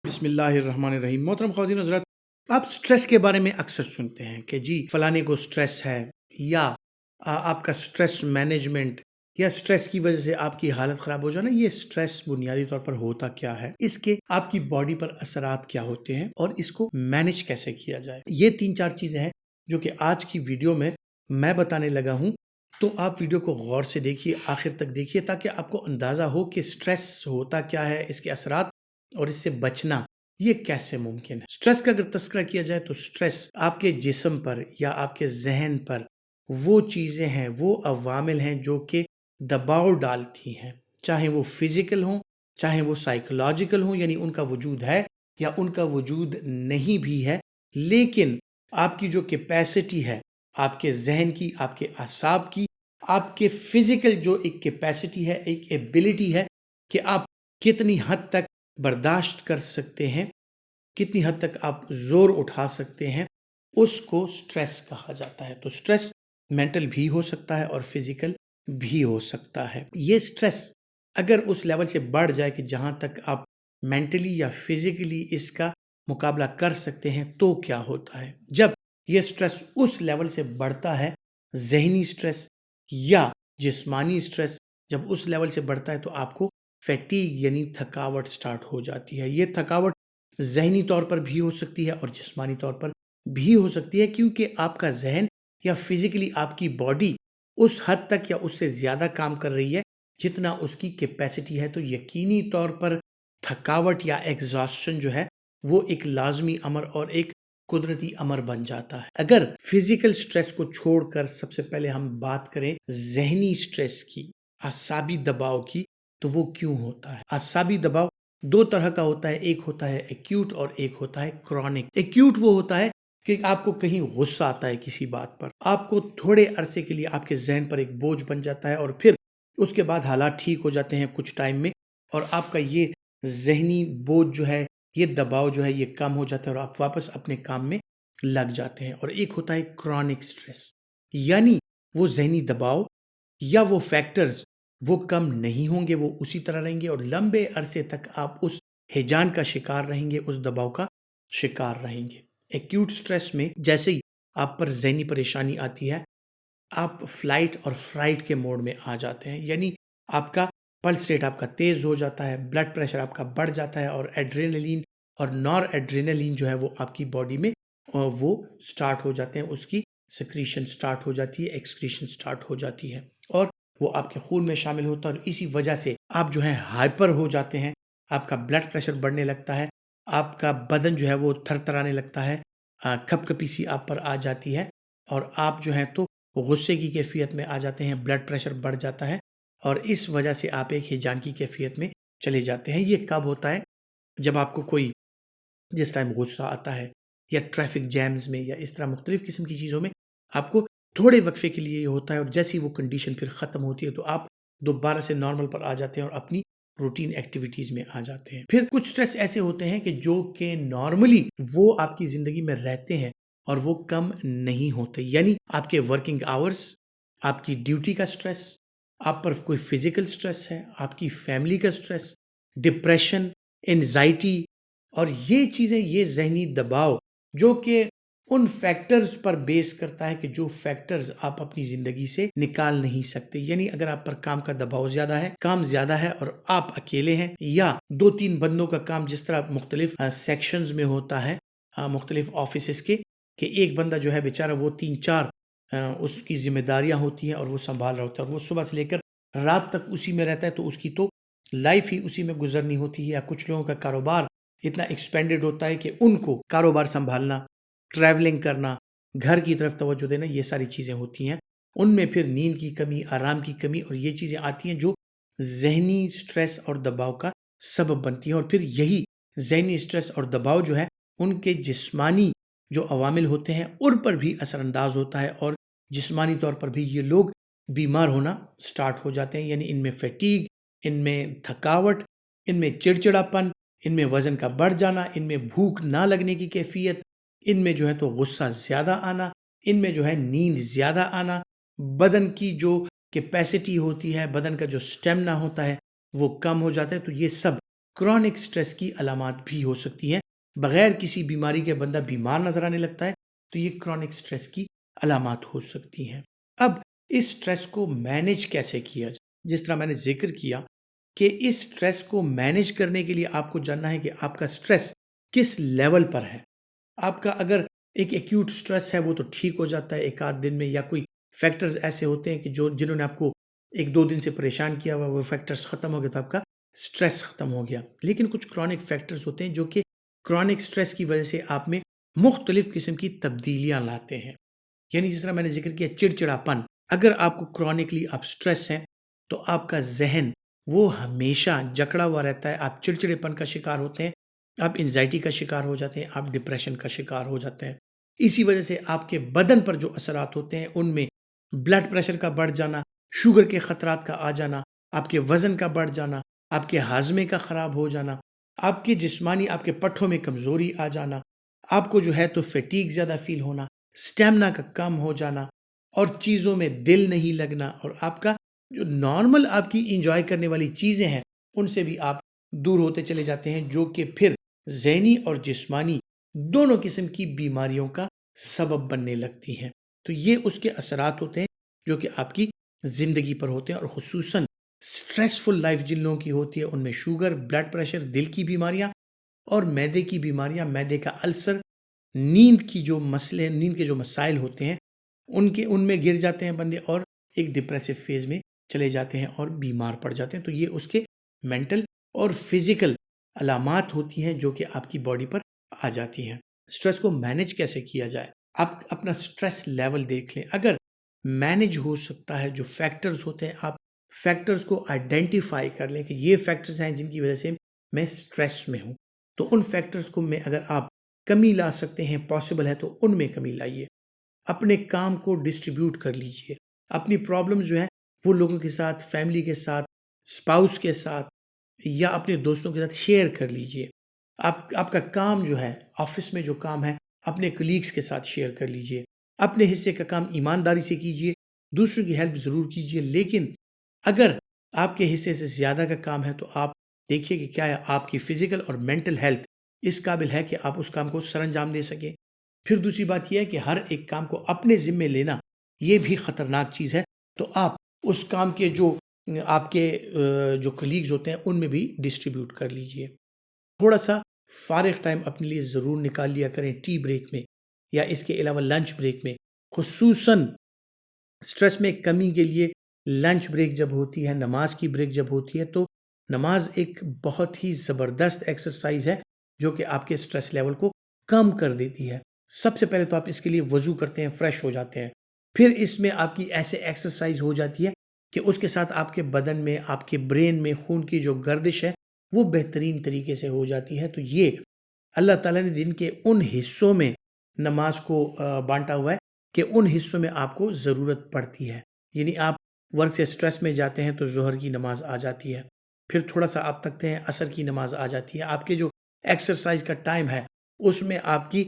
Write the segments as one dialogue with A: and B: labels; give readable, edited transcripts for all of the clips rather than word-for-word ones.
A: بسم اللہ الرحمن الرحیم۔ محترم خواتین حضرات، آپ سٹریس کے بارے میں اکثر سنتے ہیں کہ جی فلانے کو سٹریس ہے، یا آپ کا سٹریس مینجمنٹ یا سٹریس کی وجہ سے آپ کی حالت خراب ہو جانا۔ یہ سٹریس بنیادی طور پر ہوتا کیا ہے، اس کے آپ کی باڈی پر اثرات کیا ہوتے ہیں اور اس کو مینج کیسے کیا جائے، یہ 3-4 چیزیں ہیں جو کہ آج کی ویڈیو میں بتانے لگا ہوں۔ تو آپ ویڈیو کو غور سے دیکھیے، آخر تک دیکھیے، تاکہ آپ کو اندازہ ہو کہ سٹریس ہوتا کیا ہے، اس کے اثرات اور اس سے بچنا یہ کیسے ممکن ہے۔ سٹریس کا اگر تذکرہ کیا جائے تو سٹریس آپ کے جسم پر یا آپ کے ذہن پر وہ چیزیں ہیں، وہ عوامل ہیں جو کہ دباؤ ڈالتی ہیں، چاہے وہ فزیکل ہوں، چاہے وہ سائیکولوجیکل ہوں، یعنی ان کا وجود ہے یا ان کا وجود نہیں بھی ہے، لیکن آپ کی جو کیپیسٹی ہے، آپ کے ذہن کی، آپ کے اعصاب کی، آپ کے فزیکل جو ایک کیپیسٹی ہے، ایک ایبلٹی ہے کہ آپ کتنی حد تک برداشت کر سکتے ہیں، کتنی حد تک آپ زور اٹھا سکتے ہیں، اس کو سٹریس کہا جاتا ہے۔ تو سٹریس مینٹل بھی ہو سکتا ہے اور فزیکل بھی ہو سکتا ہے۔ یہ سٹریس اگر اس لیول سے بڑھ جائے کہ جہاں تک آپ مینٹلی یا فزیکلی اس کا مقابلہ کر سکتے ہیں تو کیا ہوتا ہے؟ جب یہ سٹریس اس لیول سے بڑھتا ہے، ذہنی سٹریس یا جسمانی سٹریس جب اس لیول سے بڑھتا ہے تو آپ کو فیٹیگ یعنی تھکاوٹ سٹارٹ ہو جاتی ہے۔ یہ تھکاوٹ ذہنی طور پر بھی ہو سکتی ہے اور جسمانی طور پر بھی ہو سکتی ہے، کیونکہ آپ کا ذہن یا فزیکلی آپ کی باڈی اس حد تک یا اس سے زیادہ کام کر رہی ہے جتنا اس کی کیپیسٹی ہے، تو یقینی طور پر تھکاوٹ یا ایگزاسشن جو ہے وہ ایک لازمی امر اور ایک قدرتی امر بن جاتا ہے۔ اگر فزیکل سٹریس کو چھوڑ کر سب سے پہلے ہم بات کریں ذہنی سٹریس کی، اعصابی دباؤ کی، تو وہ کیوں ہوتا ہے؟ اعصابی دباؤ دو طرح کا ہوتا ہے، ایک ہوتا ہے ایکیوٹ اور ایک ہوتا ہے کرونک۔ ایکیوٹ وہ ہوتا ہے کہ آپ کو کہیں غصہ آتا ہے کسی بات پر، آپ کو تھوڑے عرصے کے لیے آپ کے ذہن پر ایک بوجھ بن جاتا ہے اور پھر اس کے بعد حالات ٹھیک ہو جاتے ہیں کچھ ٹائم میں، اور آپ کا یہ ذہنی بوجھ جو ہے، یہ دباؤ جو ہے، یہ کم ہو جاتا ہے اور آپ واپس اپنے کام میں لگ جاتے ہیں۔ اور ایک ہوتا ہے کرونک سٹریس، یعنی وہ ذہنی دباؤ یا وہ فیکٹرز وہ کم نہیں ہوں گے، وہ اسی طرح رہیں گے اور لمبے عرصے تک آپ اس ہیجان کا شکار رہیں گے، اس دباؤ کا شکار رہیں گے۔ ایکیوٹ سٹریس میں جیسے ہی آپ پر ذہنی پریشانی آتی ہے، آپ فلائٹ اور فرائٹ کے موڈ میں آ جاتے ہیں، یعنی آپ کا پلس ریٹ آپ کا تیز ہو جاتا ہے، بلڈ پریشر آپ کا بڑھ جاتا ہے اور ایڈرینلین اور نار ایڈرینلین جو ہے وہ آپ کی باڈی میں وہ سٹارٹ ہو جاتے ہیں، اس کی سیکریشن سٹارٹ ہو جاتی ہے، ایکسکریشن سٹارٹ ہو جاتی ہے اور وہ آپ کے خون میں شامل ہوتا ہے، اور اسی وجہ سے آپ جو ہے ہائپر ہو جاتے ہیں، آپ کا بلڈ پریشر بڑھنے لگتا ہے، آپ کا بدن جو ہے وہ تھر تھرانے لگتا ہے، کھپ کپی سی آپ پر آ جاتی ہے اور آپ جو ہیں تو غصے کی کیفیت میں آ جاتے ہیں، بلڈ پریشر بڑھ جاتا ہے اور اس وجہ سے آپ ایک ہیجان کی کیفیت میں چلے جاتے ہیں۔ یہ کب ہوتا ہے؟ جب آپ کو کوئی جس ٹائم غصہ آتا ہے یا ٹریفک جیمز میں یا اس طرح مختلف قسم کی چیزوں میں آپ کو تھوڑے وقفے کے لیے یہ ہوتا ہے، اور جیسی وہ کنڈیشن پھر ختم ہوتی ہے تو آپ دوبارہ سے نارمل پر آ جاتے ہیں اور اپنی روٹین ایکٹیویٹیز میں آ جاتے ہیں۔ پھر کچھ سٹریس ایسے ہوتے ہیں کہ جو کہ نارملی وہ آپ کی زندگی میں رہتے ہیں اور وہ کم نہیں ہوتے، یعنی آپ کے ورکنگ آورز، آپ کی ڈیوٹی کا سٹریس، آپ پر کوئی فزیکل سٹریس ہے، آپ کی فیملی کا سٹریس، ڈپریشن، انزائٹی، اور یہ چیزیں، یہ ذہنی دباؤ جو کہ ان فیکٹرز پر بیس کرتا ہے کہ جو فیکٹرز آپ اپنی زندگی سے نکال نہیں سکتے، یعنی اگر آپ پر کام کا دباؤ زیادہ ہے، کام زیادہ ہے اور آپ اکیلے ہیں، یا 2-3 بندوں کا کام جس طرح مختلف سیکشنز میں ہوتا ہے مختلف آفیسز کے، کہ ایک بندہ جو ہے بیچارہ وہ 3-4 اس کی ذمہ داریاں ہوتی ہیں اور وہ سنبھال رہا ہوتا ہے اور وہ صبح سے لے کر رات تک اسی میں رہتا ہے، تو اس کی تو لائف ہی اسی میں گزرنی ہوتی ہے۔ یا کچھ لوگوں کا کاروبار اتنا ایکسپینڈڈ ہوتا ہے کہ ان کو کاروبار سنبھالنا، ٹریولنگ کرنا، گھر کی طرف توجہ دینا، یہ ساری چیزیں ہوتی ہیں، ان میں پھر نیند کی کمی، آرام کی کمی اور یہ چیزیں آتی ہیں جو ذہنی سٹریس اور دباؤ کا سبب بنتی ہیں، اور پھر یہی ذہنی سٹریس اور دباؤ جو ہے ان کے جسمانی جو عوامل ہوتے ہیں ان پر بھی اثر انداز ہوتا ہے، اور جسمانی طور پر بھی یہ لوگ بیمار ہونا سٹارٹ ہو جاتے ہیں، یعنی ان میں فیٹیگ، ان میں تھکاوٹ، ان میں چڑچڑاپن، ان میں وزن کا بڑھ جانا، ان میں بھوک نہ لگنے کی کیفیت، ان میں جو ہے تو غصہ زیادہ آنا، ان میں جو ہے نیند زیادہ آنا، بدن کی جو کیپیسٹی ہوتی ہے، بدن کا جو سٹیمنا ہوتا ہے وہ کم ہو جاتا ہے۔ تو یہ سب کرونک سٹریس کی علامات بھی ہو سکتی ہیں. بغیر کسی بیماری کے بندہ بیمار نظر آنے لگتا ہے تو یہ کرونک سٹریس کی علامات ہو سکتی ہیں. اب اس سٹریس کو مینیج کیسے کیا جائے؟ جس طرح میں نے ذکر کیا کہ اس سٹریس کو مینیج کرنے کے لیے آپ کو جاننا ہے کہ آپ کا سٹریس کس لیول پر ہے. آپ کا اگر ایک ایکیوٹ سٹریس ہے وہ تو ٹھیک ہو جاتا ہے ایک آدھ دن میں، یا کوئی فیکٹرز ایسے ہوتے ہیں کہ جنہوں نے آپ کو ایک دو دن سے پریشان کیا ہوا، وہ فیکٹرز ختم ہو گئے تو آپ کا سٹریس ختم ہو گیا. لیکن کچھ کرونک فیکٹرز ہوتے ہیں جو کہ کرونک سٹریس کی وجہ سے آپ میں مختلف قسم کی تبدیلیاں لاتے ہیں. یعنی جس طرح میں نے ذکر کیا چڑچڑاپن، اگر آپ کو کرونکلی آپ سٹریس ہیں تو آپ کا ذہن وہ ہمیشہ جکڑا ہوا رہتا ہے، آپ چڑچڑے پن کا شکار ہوتے ہیں، آپ انزائٹی کا شکار ہو جاتے ہیں، آپ ڈپریشن کا شکار ہو جاتے ہیں. اسی وجہ سے آپ کے بدن پر جو اثرات ہوتے ہیں ان میں بلڈ پریشر کا بڑھ جانا، شوگر کے خطرات کا آ جانا، آپ کے وزن کا بڑھ جانا، آپ کے ہاضمے کا خراب ہو جانا، آپ کے جسمانی آپ کے پٹھوں میں کمزوری آ جانا، آپ کو جو ہے تو فیٹیگ زیادہ فیل ہونا، سٹیمنا کا کم ہو جانا، اور چیزوں میں دل نہیں لگنا، اور آپ کا جو نارمل آپ کی انجوائے کرنے والی چیزیں ہیں ان سے بھی آپ دور ہوتے چلے جاتے ہیں، جو کہ پھر ذہنی اور جسمانی دونوں قسم کی بیماریوں کا سبب بننے لگتی ہیں. تو یہ اس کے اثرات ہوتے ہیں جو کہ آپ کی زندگی پر ہوتے ہیں، اور خصوصاً سٹریسفل لائف جن لوگوں کی ہوتی ہے ان میں شوگر، بلڈ پریشر، دل کی بیماریاں اور معدے کی بیماریاں، معدے کا السر، نیند کے جو مسائل ہوتے ہیں ان میں گر جاتے ہیں بندے، اور ایک ڈپریسو فیز میں چلے جاتے ہیں اور بیمار پڑ جاتے ہیں. تو یہ اس کے مینٹل اور فزیکل علامات ہوتی ہیں جو کہ آپ کی باڈی پر آ جاتی ہیں. سٹریس کو مینیج کیسے کیا جائے؟ آپ اپنا سٹریس لیول دیکھ لیں. اگر مینیج ہو سکتا ہے جو فیکٹرز ہوتے ہیں، آپ فیکٹرز کو آئیڈینٹیفائی کر لیں کہ یہ فیکٹرز ہیں جن کی وجہ سے میں سٹریس میں ہوں، تو ان فیکٹرز کو میں اگر آپ کمی لا سکتے ہیں، پاسبل ہے تو ان میں کمی لائیے. اپنے کام کو ڈسٹریبیوٹ کر لیجئے. اپنی پرابلم جو ہے وہ لوگوں کے ساتھ، فیملی کے ساتھ، اسپاؤس کے ساتھ یا اپنے دوستوں کے ساتھ شیئر کر لیجئے. آپ کا کام جو ہے، آفس میں جو کام ہے، اپنے کلیگز کے ساتھ شیئر کر لیجئے. اپنے حصے کا کام ایمانداری سے کیجئے، دوسروں کی ہیلپ ضرور کیجئے. لیکن اگر آپ کے حصے سے زیادہ کا کام ہے تو آپ دیکھیے کہ کیا آپ کی فزیکل اور مینٹل ہیلتھ اس قابل ہے کہ آپ اس کام کو سر انجام دے سکیں. پھر دوسری بات یہ ہے کہ ہر ایک کام کو اپنے ذمے لینا یہ بھی خطرناک چیز ہے. تو آپ اس کام کے جو آپ کے جو کلیگز ہوتے ہیں ان میں بھی ڈسٹریبیوٹ کر لیجئے. تھوڑا سا فارغ ٹائم اپنے لیے ضرور نکال لیا کریں، ٹی بریک میں یا اس کے علاوہ لنچ بریک میں. خصوصاً سٹریس میں کمی کے لیے لنچ بریک جب ہوتی ہے، نماز کی بریک جب ہوتی ہے، تو نماز ایک بہت ہی زبردست ایکسرسائز ہے جو کہ آپ کے سٹریس لیول کو کم کر دیتی ہے. سب سے پہلے تو آپ اس کے لیے وضو کرتے ہیں، فریش ہو جاتے ہیں. پھر اس میں آپ کی ایسے ایکسرسائز ہو جاتی ہے کہ اس کے ساتھ آپ کے بدن میں، آپ کے برین میں خون کی جو گردش ہے وہ بہترین طریقے سے ہو جاتی ہے. تو یہ اللہ تعالیٰ نے دن کے ان حصوں میں نماز کو بانٹا ہوا ہے کہ ان حصوں میں آپ کو ضرورت پڑتی ہے. یعنی آپ ورک سے سٹریس میں جاتے ہیں تو ظہر کی نماز آ جاتی ہے، پھر تھوڑا سا آپ تکتے ہیں عصر کی نماز آ جاتی ہے. آپ کے جو ایکسرسائز کا ٹائم ہے اس میں آپ کی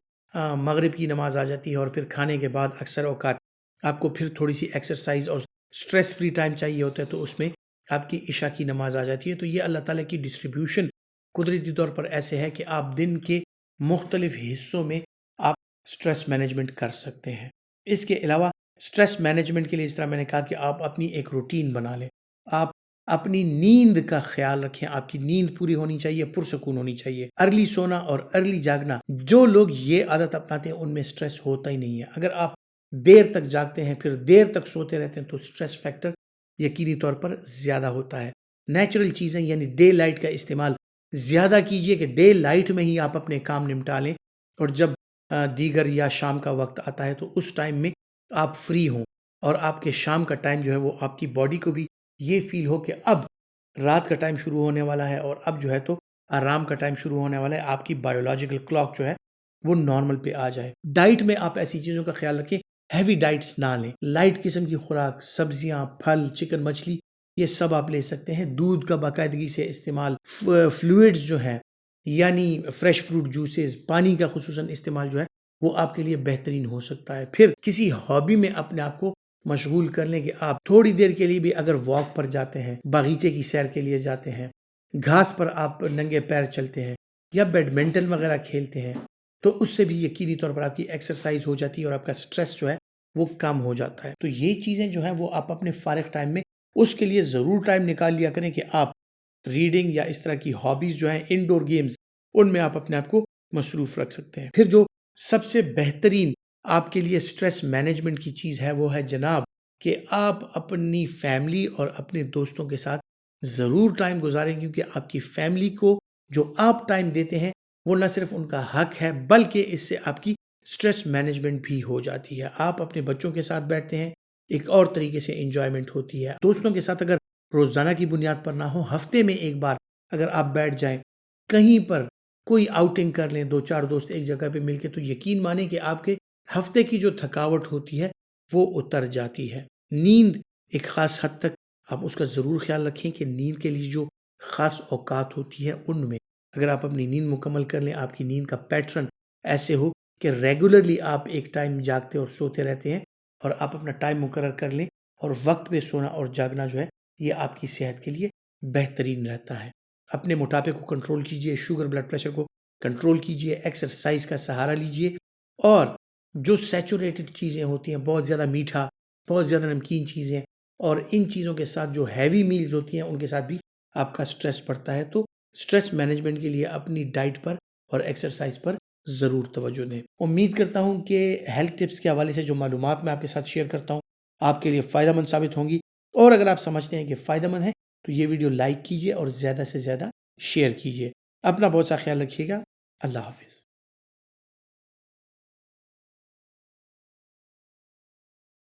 A: مغرب کی نماز آ جاتی ہے، اور پھر کھانے کے بعد اکثر اوقات آپ کو پھر تھوڑی سی ایکسرسائز اور سٹریس فری ٹائم چاہیے ہوتا ہے تو اس میں آپ کی عشاء کی نماز آ جاتی ہے. تو یہ اللہ تعالیٰ کی ڈسٹریبیوشن قدرتی طور پر ایسے ہے کہ آپ دن کے مختلف حصوں میں آپ سٹریس مینجمنٹ کر سکتے ہیں. اس کے علاوہ سٹریس مینجمنٹ کے لیے اس طرح میں نے کہا کہ آپ اپنی ایک روٹین بنا لیں. آپ اپنی نیند کا خیال رکھیں. آپ کی نیند پوری ہونی چاہیے، پرسکون ہونی چاہیے. ارلی سونا اور ارلی جاگنا، جو لوگ یہ عادت اپناتے ہیں ان میں سٹریس ہوتا ہی نہیں ہے. اگر آپ دیر تک جاگتے ہیں پھر دیر تک سوتے رہتے ہیں تو سٹریس فیکٹر یقینی طور پر زیادہ ہوتا ہے. نیچرل چیزیں یعنی ڈے لائٹ کا استعمال زیادہ کیجئے کہ ڈے لائٹ میں ہی آپ اپنے کام نمٹا لیں، اور جب دیگر یا شام کا وقت آتا ہے تو اس ٹائم میں آپ فری ہوں، اور آپ کے شام کا ٹائم جو ہے وہ آپ کی باڈی کو بھی یہ فیل ہو کہ اب رات کا ٹائم شروع ہونے والا ہے اور اب جو ہے تو آرام کا ٹائم شروع ہونے والا ہے. آپ کی بایولوجیکل کلاک جو ہے وہ نارمل پہ آ جائے. ڈائٹ میں آپ ایسی چیزوں کا خیال رکھیں، ہیوی ڈائٹس نہ لیں. لائٹ قسم کی خوراک، سبزیاں، پھل، چکن، مچھلی، یہ سب آپ لے سکتے ہیں. دودھ کا باقاعدگی سے استعمال، فلوئڈز جو ہیں یعنی فریش فروٹ جوسز، پانی کا خصوصاً استعمال جو ہے وہ آپ کے لیے بہترین ہو سکتا ہے. پھر کسی ہابی میں اپنے آپ کو مشغول کر لیں کہ آپ تھوڑی دیر کے لیے بھی اگر واک پر جاتے ہیں، باغیچے کی سیر کے لیے جاتے ہیں، گھاس پر آپ ننگے پیر چلتے ہیں یا بیڈمنٹن وغیرہ کھیلتے ہیں تو اس سے بھی یقینی طور پر آپ کی ایکسرسائز ہو جاتی ہے اور آپ کا سٹریس جو ہے وہ کم ہو جاتا ہے۔ تو یہ چیزیں جو ہیں وہ آپ اپنے فارغ ٹائم میں اس کے لیے ضرور ٹائم نکال لیا کریں کہ آپ ریڈنگ یا اس طرح کی ہابیز جو ہیں انڈور گیمز ان میں آپ اپنے آپ کو مصروف رکھ سکتے ہیں۔ پھر جو سب سے بہترین آپ کے لیے سٹریس مینجمنٹ کی چیز ہے وہ ہے جناب کہ آپ اپنی فیملی اور اپنے دوستوں کے ساتھ ضرور ٹائم گزاریں، کیونکہ آپ کی فیملی کو جو آپ ٹائم دیتے ہیں وہ نہ صرف ان کا حق ہے بلکہ اس سے آپ کی سٹریس مینجمنٹ بھی ہو جاتی ہے۔ آپ اپنے بچوں کے ساتھ بیٹھتے ہیں، ایک اور طریقے سے انجوائمنٹ ہوتی ہے۔ دوستوں کے ساتھ اگر روزانہ کی بنیاد پر نہ ہو، ہفتے میں ایک بار اگر آپ بیٹھ جائیں کہیں پر کوئی آؤٹنگ کر لیں، 2-4 دوست ایک جگہ پہ مل کے، تو یقین مانیں کہ آپ کے ہفتے کی جو تھکاوٹ ہوتی ہے وہ اتر جاتی ہے۔ نیند ایک خاص حد تک آپ اس کا ضرور خیال رکھیں کہ نیند کے لیے جو خاص اوقات ہوتی ہے ان میں اگر آپ اپنی نیند مکمل کر لیں، آپ کی نیند کا پیٹرن ایسے ہو کہ ریگولرلی آپ ایک ٹائم جاگتے اور سوتے رہتے ہیں اور آپ اپنا ٹائم مقرر کر لیں اور وقت پہ سونا اور جاگنا جو ہے یہ آپ کی صحت کے لیے بہترین رہتا ہے۔ اپنے موٹاپے کو کنٹرول کیجئے، شوگر بلڈ پریشر کو کنٹرول کیجئے، ایکسرسائز کا سہارا لیجئے، اور جو سیچوریٹڈ چیزیں ہوتی ہیں، بہت زیادہ میٹھا، بہت زیادہ نمکین چیزیں اور ان چیزوں کے ساتھ جو ہیوی میلز ہوتی ہیں ان کے ساتھ بھی آپ کا سٹریس بڑھتا ہے۔ تو سٹریس مینجمنٹ کے لیے اپنی ڈائٹ پر اور ایکسرسائز پر ضرور توجہ دیں۔ امید کرتا ہوں کہ ہیلتھ ٹپس کے حوالے سے جو معلومات میں آپ کے ساتھ شیئر کرتا ہوں آپ کے لیے فائدہ مند ثابت ہوں گی، اور اگر آپ سمجھتے ہیں کہ فائدہ مند ہے تو یہ ویڈیو لائک کیجئے اور زیادہ سے زیادہ شیئر کیجئے۔ اپنا بہت سا خیال رکھیے گا۔ اللہ حافظ۔